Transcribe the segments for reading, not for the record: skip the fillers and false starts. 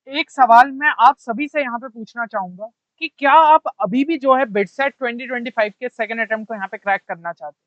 एक सवाल मैं आप सभी से यहाँ पे पूछना चाहूंगा कि क्या आप अभी भी जो है बिटसेट 2025 के सेकंड अटेम्प्ट को यहाँ पे क्रैक करना चाहते हैं?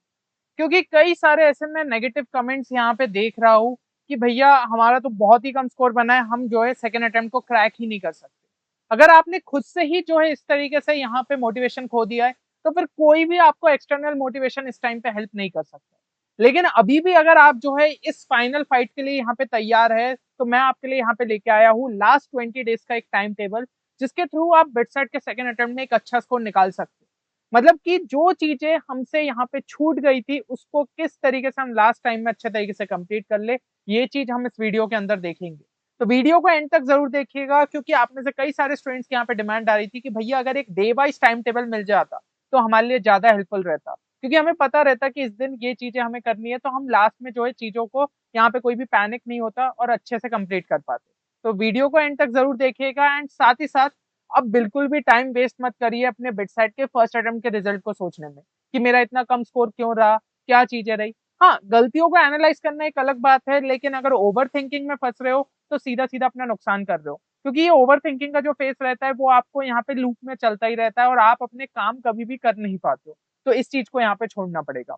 क्योंकि कई सारे ऐसे में नेगेटिव कमेंट्स यहाँ पे देख रहा हूँ कि भैया हमारा तो बहुत ही कम स्कोर बना है, हम जो है सेकंड अटेम्प्ट को क्रैक ही नहीं कर सकते। अगर आपने खुद से ही जो है इस तरीके से यहाँ पे मोटिवेशन खो दिया है, तो फिर कोई भी आपको एक्सटर्नल मोटिवेशन इस टाइम पे हेल्प नहीं कर सकता। लेकिन अभी भी अगर आप जो है इस फाइनल फाइट के लिए यहाँ पे तैयार है, तो मैं आपके लिए यहाँ पे लेके आया हूँ लास्ट 20 डेज का एक टाइम टेबल, जिसके थ्रू आप बिटसेट के सेकंड अटेम्प्ट में एक अच्छा स्कोर निकाल सकते हैं। मतलब कि जो चीजें हमसे यहाँ पे छूट गई थी उसको किस तरीके से हम लास्ट टाइम में अच्छे तरीके से कंप्लीट कर ले, ये चीज हम इस वीडियो के अंदर देखेंगे। तो वीडियो को एंड तक जरूर देखिएगा, क्योंकि आप में से कई सारे स्टूडेंट्स की यहाँ पे डिमांड आ रही थी कि भैया अगर एक डे वाइज टाइम टेबल मिल जाता तो हमारे लिए ज्यादा हेल्पफुल रहता, क्योंकि हमें पता रहता कि इस दिन ये चीजें हमें करनी है, तो हम लास्ट में जो है चीजों को यहाँ पे कोई भी पैनिक नहीं होता और अच्छे से कंप्लीट कर पाते। तो वीडियो को एंड तक जरूर देखिएगा, एंड साथ ही साथ अब बिल्कुल भी टाइम वेस्ट मत करिए अपने बिटसाइट के फर्स्ट अटेम्प्ट के रिजल्ट को सोचने में कि मेरा इतना कम स्कोर क्यों रहा, क्या चीजें रही। हाँ, गलतियों को एनालाइज करना एक अलग बात है, लेकिन अगर ओवर थिंकिंग में फंस रहे हो तो सीधा सीधा अपना नुकसान कर रहे हो, क्योंकि ये ओवर थिंकिंग का जो फेस रहता है वो आपको यहाँ पे लूप में चलता ही रहता है और आप अपने काम कभी भी कर नहीं पाते हो। तो इस चीज को यहाँ पे छोड़ना पड़ेगा।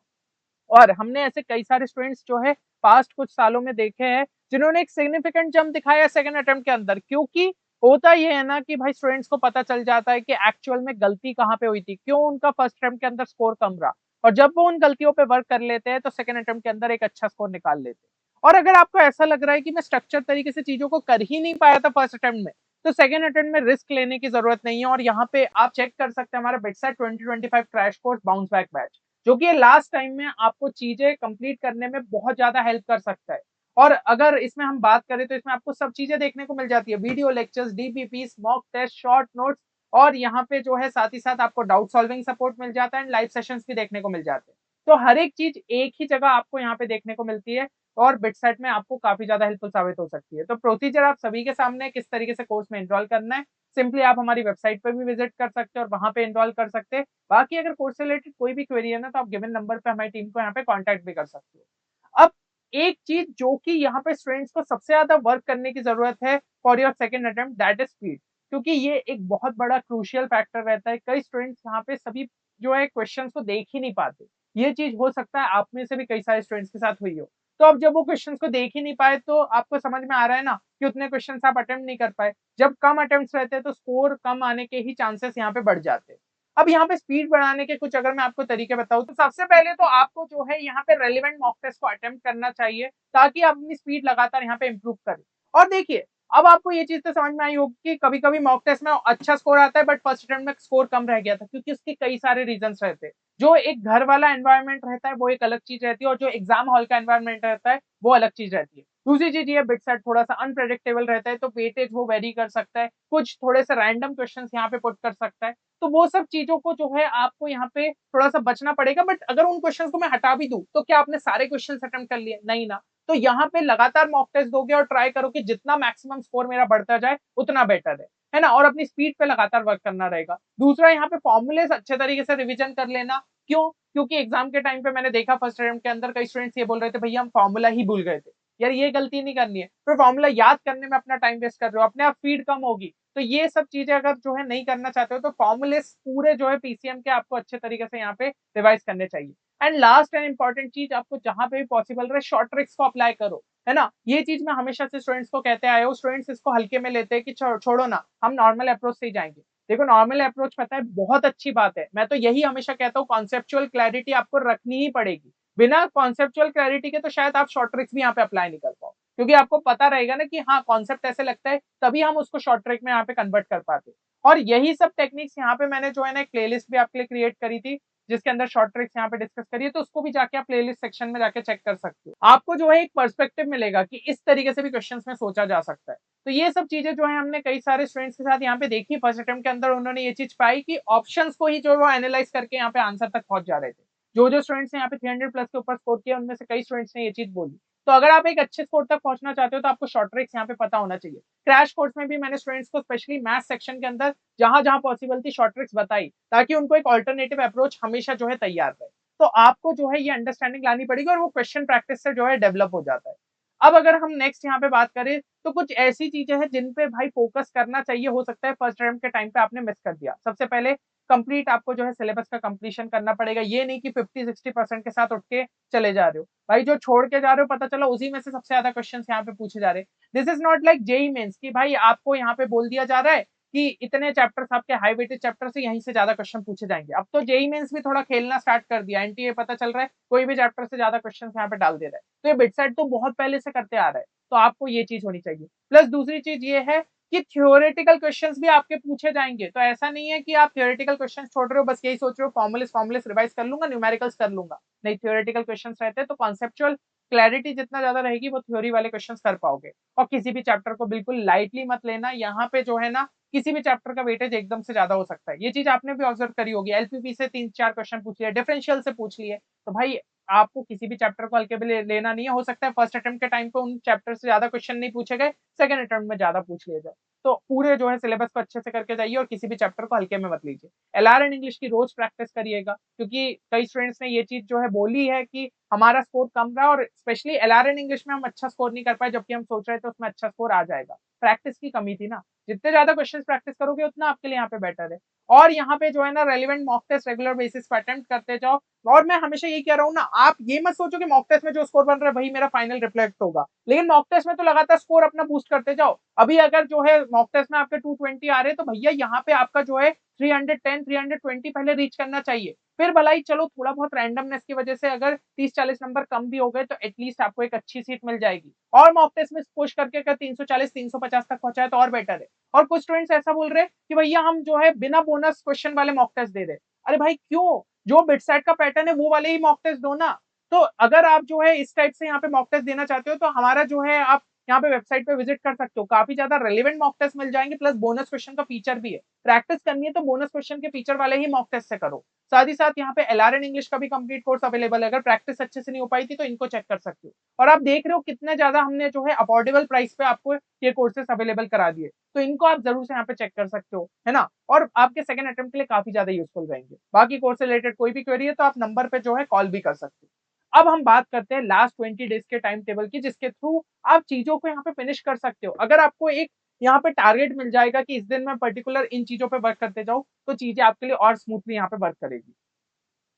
और हमने ऐसे कई सारे स्टूडेंट्स जो है पास्ट कुछ सालों में देखे हैं जिन्होंने एक सिग्निफिकेंट जंप दिखाया सेकंड अटेम्प्ट के अंदर, क्योंकि होता ये है ना कि भाई स्टूडेंट्स को पता चल जाता है कि एक्चुअल में गलती कहाँ पे हुई थी, क्यों उनका फर्स्ट अटेम्प्ट के अंदर स्कोर कम रहा, और जब वो उन गलतियों पे वर्क कर लेते हैं तो सेकंड अटेम्प्ट के अंदर एक अच्छा स्कोर निकाल लेते हैं। और अगर आपको ऐसा लग रहा है कि मैं स्ट्रक्चर तरीके से चीजों को कर ही नहीं पाया था फर्स्ट अटेम्प्ट में, तो सेकंड अटेम्प्ट में रिस्क लेने की जरूरत नहीं है। और यहाँ पे आप चेक कर सकते हैं हमारा BITSAT 2025 crash course bounce back batch, जो कि लास्ट टाइम में आपको चीजें कंप्लीट करने में बहुत ज्यादा हेल्प कर सकता है। और अगर इसमें हम बात करें तो इसमें आपको सब चीजें देखने को मिल जाती है, video lectures, DPP, mock test, short notes, और यहाँ पे जो है साथ ही साथ आपको डाउट सॉल्विंग सपोर्ट मिल जाता है एंड लाइव सेशंस भी देखने को मिल जाते हैं। तो हर एक चीज एक ही जगह आपको यहाँ पे देखने को मिलती है, और बिटसेट में आपको काफी ज्यादा हेल्पफुल साबित हो सकती है। तो प्रोसीजर आप सभी के सामने किस तरीके से कोर्स में एनरोल करना है, सिंपली आप हमारी वेबसाइट पर भी विजिट कर सकते हैं और वहां पे एनरोल कर सकते हैं। बाकी अगर कोर्स से रिलेटेड कोई भी क्वेरी है ना, तो आप गिवन नंबर पे हमारी टीम को यहाँ पे कांटेक्ट भी कर सकते हो। अब एक चीज जो कि यहाँ पे स्टूडेंट्स को सबसे ज्यादा वर्क करने की जरूरत है for your second attempt, that is speed, क्योंकि ये एक बहुत बड़ा क्रूशियल फैक्टर रहता है। कई स्टूडेंट्स यहाँ पे सभी जो है क्वेश्चंस को देख ही नहीं पाते। ये चीज हो सकता है आप में से भी कई सारे स्टूडेंट्स के साथ हुई हो। तो अब जब वो क्वेश्चंस को देख ही नहीं पाए, तो आपको समझ में आ रहा है ना कि उतने क्वेश्चंस आप अटेम्प्ट नहीं कर पाए। जब कम अटेम्प्ट्स रहते हैं तो स्कोर कम आने के ही चांसेस यहाँ पे बढ़ जाते हैं। अब यहाँ पे स्पीड बढ़ाने के कुछ अगर मैं आपको तरीके बताऊं, तो सबसे पहले तो आपको जो है यहाँ पे रेलिवेंट मॉक टेस्ट को अटेम्प्ट करना चाहिए, ताकि आप अपनी स्पीड लगातार यहाँ पे इंप्रूव करें। और देखिए, अब आपको ये चीज तो समझ में आई होगी कि कभी कभी मॉक टेस्ट में अच्छा स्कोर आता है बट फर्स्ट अटेम्प्ट में स्कोर कम रह गया था, क्योंकि उसके कई सारे रीजन रहते हैं। जो एक घर वाला एनवायरनमेंट रहता है वो एक अलग चीज रहती है, और जो एग्जाम हॉल का एनवायरनमेंट रहता है वो अलग चीज रहती है। दूसरी चीज ये बिटसेट थोड़ा सा अनप्रेडिक्टेबल रहता है, तो वेटेज वो वेरी कर सकता है, कुछ थोड़े से रैंडम क्वेश्चंस यहाँ पे पुट कर सकता है। तो वो सब चीजों को जो है आपको यहाँ पे थोड़ा सा बचना पड़ेगा। बट अगर उन क्वेश्चंस को मैं हटा भी दूं, तो क्या आपने सारे क्वेश्चंस अटेम्प्ट कर लिए? नहीं ना। तो यहाँ पे लगातार मॉक टेस्ट दोगे और ट्राई करो कि जितना मैक्सिमम स्कोर मेरा बढ़ता जाए उतना बेटर है ना, और अपनी स्पीड पे लगातार वर्क करना रहेगा। दूसरा, यहाँ पे फॉर्मूलेस अच्छे तरीके से रिविजन कर लेना। क्यों? क्योंकि एग्जाम के टाइम पे मैंने देखा फर्स्ट अटेम्प्ट के अंदर कई स्टूडेंट्स ये बोल रहे थे भैया हम फॉर्मूला ही भूल गए थे। यार ये गलती नहीं करनी है, फिर फॉर्मूला याद करने में अपना टाइम वेस्ट कर रहे हो, अपने आप स्पीड कम होगी। तो ये सब चीजें अगर जो है नहीं करना चाहते हो, तो फॉर्मूले पूरे जो है पीसीएम के आपको अच्छे तरीके से यहाँ पे रिवाइज करने चाहिए। एंड लास्ट एंड इंपॉर्टेंट चीज, आपको जहां पे भी पॉसिबल रहे शॉर्ट ट्रिक्स को अप्लाई करो, है ना। ये चीज मैं हमेशा से स्टूडेंट्स को कहते आए हूँ, स्टूडेंट्स इसको हल्के में लेते हैं कि छोड़ो ना, हम नॉर्मल अप्रोच से ही जाएंगे। देखो, नॉर्मल अप्रोच पता है बहुत अच्छी बात है, मैं तो यही हमेशा कहता हूँ कॉन्सेप्चुअल क्लैरिटी आपको रखनी ही पड़ेगी। बिना कॉन्सेप्चुअल क्लैरिटी के तो शायद आप शॉर्ट ट्रिक्स भी यहाँ पे अप्लाई नहीं कर पाओ, क्योंकि आपको पता रहेगा ना कि हाँ कॉन्सेप्ट ऐसे लगता है, तभी हम उसको शॉर्ट ट्रिक में यहाँ पे कन्वर्ट कर पाते। और यही सब टेक्निक्स यहाँ पे मैंने जो है ना एक प्लेलिस्ट भी आपके लिए क्रिएट करी थी, जिसके अंदर शॉर्ट ट्रिक्स यहाँ पे डिस्कस करिए, तो उसको भी जाके आप प्लेलिस्ट सेक्शन में जाके चेक कर सकते हो। आपको जो है एक पर्सपेक्टिव मिलेगा कि इस तरीके से भी क्वेश्चंस में सोचा जा सकता है। तो ये सब चीजें जो है हमने कई सारे स्टूडेंट्स के साथ यहाँ पे देखी फर्स्ट अटेम्प्ट के अंदर, उन्होंने ये चीज पाई कि ऑप्शंस को ही जो वो एनालाइज करके यहाँ पे आंसर तक पहुंच जा रहे थे। जो जो स्टूडेंट्स ने यहाँ पे 300 प्लस के ऊपर स्कोर किया, उनमें से कई स्टूडेंट्स ने ये चीज बोली। तो अगर आप एक अच्छे स्कोर तक पहुंचना चाहते हो, तो आपको शॉर्ट ट्रिक्स यहाँ पे पता होना चाहिए। क्रैश कोर्स में भी मैंने स्टूडेंट्स को स्पेशली मैथ सेक्शन के अंदर जहां जहां पॉसिबल थी शॉर्ट ट्रिक्स बताई, ताकि उनको एक ऑल्टरनेटिव अप्रोच हमेशा जो है तैयार रहे। तो आपको जो है ये अंडरस्टैंडिंग लानी पड़ेगी, और वो क्वेश्चन प्रैक्टिस से जो है डेवलप हो जाता है। अब अगर हम नेक्स्ट यहाँ पे बात करें तो कुछ ऐसी चीजें हैं जिन पे भाई फोकस करना चाहिए, हो सकता है फर्स्ट अटेम्प्ट के टाइम पे आपने मिस कर दिया। सबसे पहले कंप्लीट आपको जो है सिलेबस का कंप्लीशन करना पड़ेगा। ये नहीं कि 50-60% के साथ उठ के चले जा रहे हो भाई, जो छोड़ के जा रहे हो पता चला उसी में से सबसे ज्यादा क्वेश्चन यहाँ पे पूछे जा रहे हैं। This is not like JEE Mains कि भाई आपको यहाँ पे बोल दिया जा रहा है कि इतने चैप्टर्स आपके हाई वेटेज चैप्टर से यहीं से ज्यादा क्वेश्चन पूछे जाएंगे। अब तो जेई मेंस भी थोड़ा खेलना स्टार्ट कर दिया, एनटीए पता चल रहा है कोई भी चैप्टर से ज्यादा क्वेश्चन यहाँ पे डाल दे रहा है। तो ये बिटसेट तो बहुत पहले से करते आ रहा है, तो आपको ये चीज होनी चाहिए। प्लस दूसरी चीज ये है कि थ्योरेटिकल क्वेश्चंस भी आपके पूछे जाएंगे। तो ऐसा नहीं है कि आप थ्योरेटिकल क्वेश्चन छोड़ रहे हो, बस यही सोच रहे हो फॉर्मुलिस फॉर्मुलिस रिवाइज कर लूंगा, न्यूमेरिकल्स कर लूंगा। नहीं, थ्योरेटिकल क्वेश्चंस रहते हैं तो कॉन्सेप्चुअल क्लैरिटी जितना ज्यादा रहेगी वो थ्योरी वाले क्वेश्चंस कर पाओगे। और किसी भी चैप्टर को बिल्कुल लाइटली मत लेना, यहाँ पे जो है ना किसी भी चैप्टर का वेटेज एकदम से ज्यादा हो सकता है। ये चीज आपने भी ऑब्जर्व करी होगी, एलपीपी से 3-4 क्वेश्चन पूछ लिए, डिफरेंशियल से पूछ लिए, तो भाई आपको किसी भी चैप्टर को हल्के में लेना नहीं है। हो सकता है फर्स्ट अटेम्प्ट के टाइम पे उन चैप्टर से ज्यादा क्वेश्चन नहीं पूछे गए, सेकंड अटेम्प्ट में ज्यादा पूछ लिए जाए। तो पूरे जो है सिलेबस को अच्छे से करके जाइए और किसी भी चैप्टर को हल्के में मत लीजिए। एलआर एंड इंग्लिश की रोज प्रैक्टिस करिएगा, क्योंकि कई स्टूडेंट्स ने ये चीज जो है बोली है कि हमारा स्कोर कम रहा, और स्पेशली एलआर एंड इंग्लिश में हम अच्छा स्कोर नहीं कर पाए, जबकि हम सोच रहे थे उसमें अच्छा स्कोर आ जाएगा। प्रैक्टिस की कमी थी ना, जितने ज्यादा क्वेश्चन प्रैक्टिस करोगे उतना आपके लिए यहाँ पे बेटर है। और यहाँ पे जो है ना relevant mock test regular basis पर अटेम्प्ट करते जाओ। और मैं हमेशा यही कह रहा हूँ ना, आप ये मत सोचो कि मॉक टेस्ट में जो स्कोर बन रहा है वही मेरा फाइनल रिफ्लेक्ट होगा, लेकिन मॉक टेस्ट में तो लगातार स्कोर अपना बूस्ट करते जाओ। अभी अगर जो है मॉक टेस्ट में आपके 220 आ रहे हैं, तो भैया यहाँ पे आपका जो है 310 320 पहले रीच करना चाहिए। फिर भलाई चलो थोड़ा बहुत रैंडमनेस की वजह से अगर 30-40 नंबर कम भी हो गए तो एटलीस्ट आपको एक अच्छी सीट मिल जाएगी। और मॉक टेस्ट में पुश करके अगर 340 350 तक पहुंचाए तो और बेटर है। और कुछ स्टूडेंट्स ऐसा बोल रहे हैं कि भैया हम जो है बिना बोनस क्वेश्चन वाले मॉक टेस्ट दे रहे। अरे भाई क्यों, जो बिटसेट का पैटर्न है वो वाले ही मॉक टेस्ट दो ना। तो अगर आप जो है इस टाइप से यहाँ पे मॉक टेस्ट देना चाहते हो तो हमारा जो है आप यहाँ पे वेबसाइट पे विजिट कर सकते हो, काफी ज्यादा रेलिवेंट मॉक टेस्ट मिल जाएंगे, प्लस बोनस क्वेश्चन का फीचर भी है। प्रैक्टिस करनी है तो बोनस क्वेश्चन के फीचर वाले ही मॉक टेस्ट से करो। साथ ही साथ यहाँ पे एलआर एंड इंग्लिश का भी कंप्लीट कोर्स अवेलेबल है, अगर प्रैक्टिस अच्छे से नहीं हो पाई थी तो इनको चेक कर सकते हो। और आप देख रहे हो कितने ज्यादा हमने जो है अफोर्डेबल प्राइस पे आपको ये कोर्सेस अवेलेबल करा दिए, तो इनको आप जरूर से यहाँ पे चेक कर सकते हो, है ना। और आपके सेकंड अटेम्प्ट के लिए काफी ज्यादा यूजफुल रहेंगे। बाकी कोर्स से रिलेटेड कोई भी क्वेरी है तो आप नंबर पे जो है कॉल भी कर सकते हो। अब हम बात करते हैं लास्ट 20 डेज के टाइम टेबल की, जिसके थ्रू आप चीजों को यहाँ पे फिनिश कर सकते हो। अगर आपको एक यहाँ पे टारगेट मिल जाएगा कि इस दिन में पर्टिकुलर इन चीजों पे वर्क करते जाओ, तो चीजें आपके लिए और स्मूथली यहाँ पे वर्क करेगी।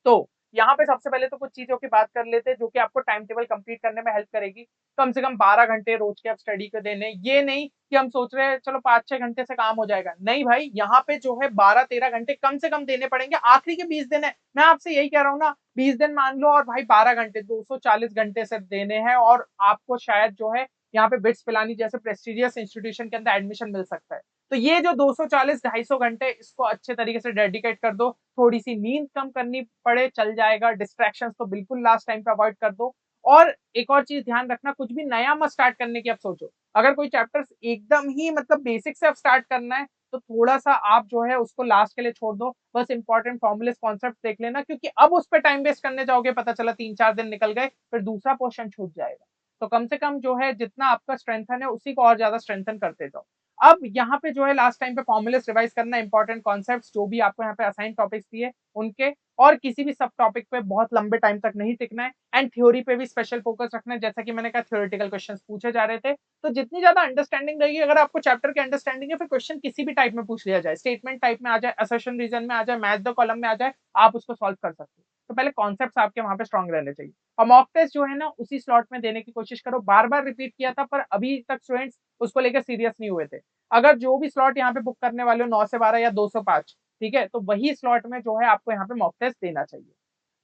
तो यहाँ पे सबसे पहले तो कुछ चीजों की बात कर लेते हैं जो कि आपको टाइम टेबल कंप्लीट करने में हेल्प करेगी। कम से कम 12 घंटे रोज के आप स्टडी को देने, ये नहीं कि हम सोच रहे हैं चलो 5-6 घंटे से काम हो जाएगा, नहीं भाई, यहाँ पे जो है 12-13 घंटे कम से कम देने पड़ेंगे। आखिरी के 20 दिन है, मैं आपसे यही कह रहा हूँ ना, 20 दिन मान लो और भाई 12 घंटे 240 घंटे से देने हैं, और आपको शायद जो है यहाँ पे बिट्स पिलानी जैसे प्रेस्टिजियस इंस्टीट्यूशन के अंदर एडमिशन मिल सकता है। तो ये जो 240-250 घंटे इसको अच्छे तरीके से डेडिकेट कर दो। थोड़ी सी नींद कम करनी पड़े चल जाएगा, डिस्ट्रैक्शंस तो बिल्कुल लास्ट टाइम पे अवॉइड कर दो। और एक और चीज ध्यान रखना, कुछ भी नया मत स्टार्ट करने की आप सोचो। अगर कोई चैप्टर एकदम ही मतलब बेसिक से आप स्टार्ट करना है तो थोड़ा सा आप जो है उसको लास्ट के लिए छोड़ दो। बस इंपॉर्टेंट फॉर्मुले कॉन्सेप्ट देख लेना, क्योंकि अब उस पर टाइम वेस्ट करने जाओगे पता चला 3-4 दिन निकल गए, फिर दूसरा पोर्शन छूट जाएगा। तो कम से कम जो है जितना आपका स्ट्रेंथन है उसी को और ज्यादा स्ट्रेंथन करते जाओ। अब यहाँ पे जो है लास्ट टाइम पे फॉर्मुलेस रिवाइज करना, इंपॉर्टेंट कॉन्सेप्ट्स जो भी आपको यहाँ पे असाइन टॉपिक्स दिए उनके, और किसी भी सब टॉपिक पे बहुत लंबे टाइम तक नहीं टिकना है। एंड थ्योरी पे भी स्पेशल फोकस रखना है, जैसा कि मैंने कहा थ्योरेटिकल क्वेश्चंस पूछे जा रहे थे, तो जितनी ज्यादा अंडरस्टैंडिंग रहेगी, अगर आपको चैप्टर की अंडरस्टैंडिंग है, फिर क्वेश्चन किसी भी टाइप में पूछ लिया जाए, स्टेटमेंट टाइप में आ जाए, असर्शन रीजन में आ जाए, मैथ द कॉलम में आ जाए, आप उसको सॉल्व कर सकते हो। तो पहले कॉन्सेप्ट आपके वहां पे स्ट्रॉन्ग रहने चाहिए। और मॉक टेस्ट जो है ना उसी स्लॉट में देने की कोशिश करो। बार बार रिपीट किया था पर अभी तक स्टूडेंट्स उसको लेकर सीरियस नहीं हुए थे। अगर जो भी स्लॉट यहाँ पे बुक करने वाले हो 9 से 12 या 205, ठीक है, तो वही स्लॉट में जो है आपको यहाँ पे मॉक टेस्ट देना चाहिए।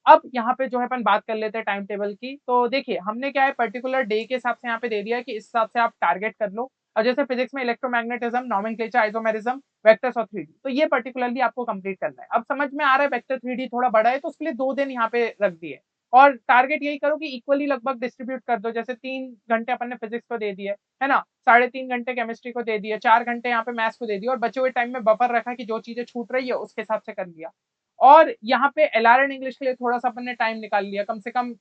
अब यहाँ पे जो है अपन बात कर लेते हैं टाइम टेबल की। तो देखिए हमने क्या है पर्टिकुलर डे के हिसाब से यहाँ पे दे दिया है कि इस हिसाब से आप टारगेट कर लो। और जैसे फिजिक्स में इलेक्ट्रोमैग्नेटिज्म, नॉमेनक्लेचर, आइसोमेरिज्म, वेक्टर्स और 3D, तो ये पर्टिकुलरली आपको कंप्लीट करना है। अब समझ में आ रहा है वेक्टर 3D थोड़ा बड़ा है तो उसके लिए 2 दिन यहाँ पे रख दिए। और टारगेट यही करो कि इक्वली लगभग डिस्ट्रीब्यूट कर दो, जैसे 3 घंटे अपन ने फिजिक्स को दे दिए, है ना, 3.5 घंटे केमिस्ट्री को दे दिए, 4 घंटे यहाँ पे मैथ्स को दे दिए, और बचे हुए टाइम में बफर रखा कि जो चीजें छूट रही है उसके हिसाब से कर लिया। और यहाँ पे एलआर एंड इंग्लिश के लिए थोड़ा सा अपन ने टाइम निकाल लिया, कम से कम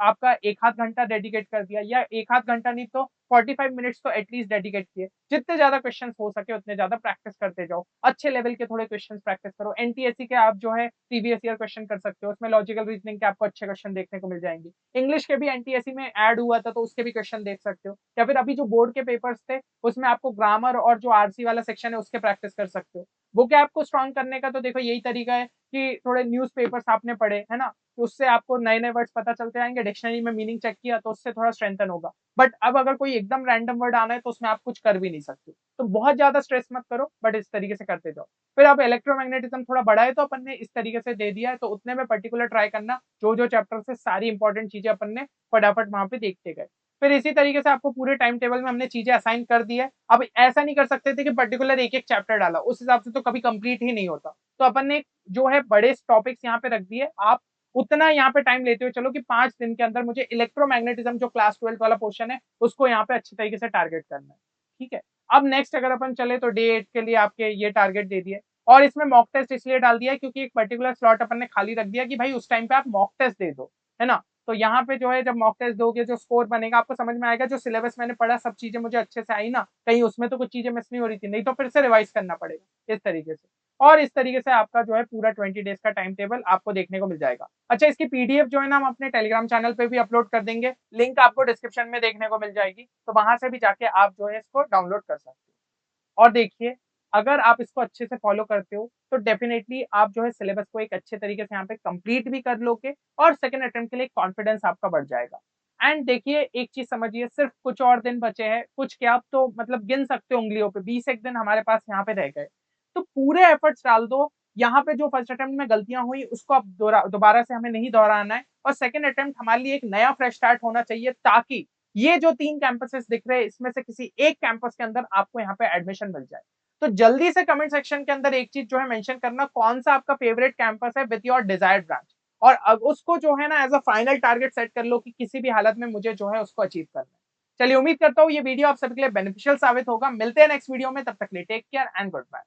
आपका एक आध घंटा डेडिकेट कर दिया, या एक आध घंटा नहीं तो 45 मिनट्स तो एटलीस्ट डेडिकेट किए। जितने ज्यादा क्वेश्चंस हो सके उतने ज्यादा प्रैक्टिस करते जाओ, अच्छे लेवल के थोड़े क्वेश्चंस प्रैक्टिस करो। एनटीएससी के आप जो है प्रीवियस ईयर क्वेश्चन कर सकते हो, उसमें लॉजिकल रीजनिंग के आपको अच्छे क्वेश्चन देखने को मिल जाएंगे। इंग्लिश के भी एनटीएससी में ऐड हुआ था तो उसके भी क्वेश्चन देख सकते हो, या फिर अभी जो बोर्ड के पेपर्स थे उसमें आपको ग्रामर और जो आरसी वाला सेक्शन है उसके प्रैक्टिस कर सकते हो। वो क्या आपको स्ट्रॉन्ग करने का तो देखो यही तरीका है कि थोड़े न्यूज़पेपर्स आपने पढ़े है ना, तो उससे आपको नए नए वर्ड्स पता चलते आएंगे, डिक्शनरी में मीनिंग चेक किया तो उससे थोड़ा स्ट्रेंथन होगा। बट अब अगर कोई एकदम रैंडम वर्ड आना है तो उसमें आप कुछ कर भी नहीं सकते, तो बहुत ज्यादा स्ट्रेस मत करो, बट इस तरीके से करते जाओ। फिर अब इलेक्ट्रोमैग्नेटिज्म थोड़ा बड़ा है तो अपन ने इस तरीके से दे दिया है, तो उतने में पर्टिकुलर ट्राई करना, जो जो चैप्टर से सारी इंपॉर्टेंट चीजें अपन ने फटाफट वहां पे देखते गए। फिर इसी तरीके से आपको पूरे टाइम टेबल में हमने चीजें असाइन कर दी है। अब ऐसा नहीं कर सकते थे कि पर्टिकुलर एक एक चैप्टर डाला, उस हिसाब से तो कभी कंप्लीट ही नहीं होता। तो अपन ने जो है बड़े टॉपिक्स यहाँ पे रख दिए, आप उतना यहाँ पे टाइम लेते हुए चलो कि 5 दिन के अंदर मुझे इलेक्ट्रोमैग्नेटिज्म जो क्लास 12 वाला पोर्शन है उसको यहाँ पे अच्छी तरीके से टारगेट करना है। ठीक है, अब नेक्स्ट अगर अपन चले तो डे 8 के लिए आपके ये टारगेट दे दिए, और इसमें मॉक टेस्ट इसलिए डाल दिया क्योंकि एक पर्टिकुलर स्लॉट अपन ने खाली रख दिया कि भाई उस टाइम पे आप मॉक टेस्ट दे दो, है ना। तो यहाँ पे जो है जब मॉक टेस्ट दोगे जो स्कोर बनेगा आपको समझ में आएगा, जो सिलेबस मैंने पढ़ा सब चीजें मुझे अच्छे से आई ना, कहीं उसमें तो कुछ चीजें मिस नहीं हो रही थी, नहीं तो फिर से रिवाइज करना पड़ेगा इस तरीके से। और इस तरीके से आपका जो है पूरा 20 डेज का टाइम टेबल आपको देखने को मिल जाएगा। अच्छा, इसकी पीडीएफ जो है ना हम अपने टेलीग्राम चैनल पे भी अपलोड कर देंगे, लिंक आपको डिस्क्रिप्शन में देखने को मिल जाएगी, तो वहां से भी जाके आप जो है इसको डाउनलोड कर सकते हो। और देखिए, अगर आप इसको अच्छे से फॉलो करते हो तो डेफिनेटली आप जो है सिलेबस को एक अच्छे तरीके से यहाँ पे कंप्लीट भी कर लोगे, और सेकंड अटेम्प्ट के लिए कॉन्फिडेंस आपका बढ़ जाएगा। एंड देखिए एक चीज समझिए, सिर्फ कुछ और दिन बचे हैं, कुछ क्या आप तो मतलब गिन सकते हो उंगलियों पे, 20 एक दिन हमारे पास यहाँ पे रह गए, तो पूरे एफर्ट्स डाल दो। यहाँ पे जो फर्स्ट अटेम्प्ट में गलतियां हुई उसको अब दोबारा से हमें नहीं दोहराना है, और सेकंड अटेम्प्ट हमारे लिए एक नया फ्रेश स्टार्ट होना चाहिए, ताकि ये जो 3 कैंपसेस दिख रहे हैं इसमें से किसी एक कैंपस के अंदर आपको यहाँ पे एडमिशन मिल जाए। तो जल्दी से कमेंट सेक्शन के अंदर एक चीज जो है मेंशन करना, कौन सा आपका फेवरेट कैंपस है विद योर डिजायर्ड ब्रांच, और अब उसको जो है ना as a final target set कर लो कि किसी भी हालत में मुझे जो है उसको अचीव करना है। चलिए, उम्मीद करता हूँ ये वीडियो आप सभी के लिए बेनिफिशियल साबित होगा। मिलते हैं नेक्स्ट वीडियो में, तब तक के लिए take care and good bye.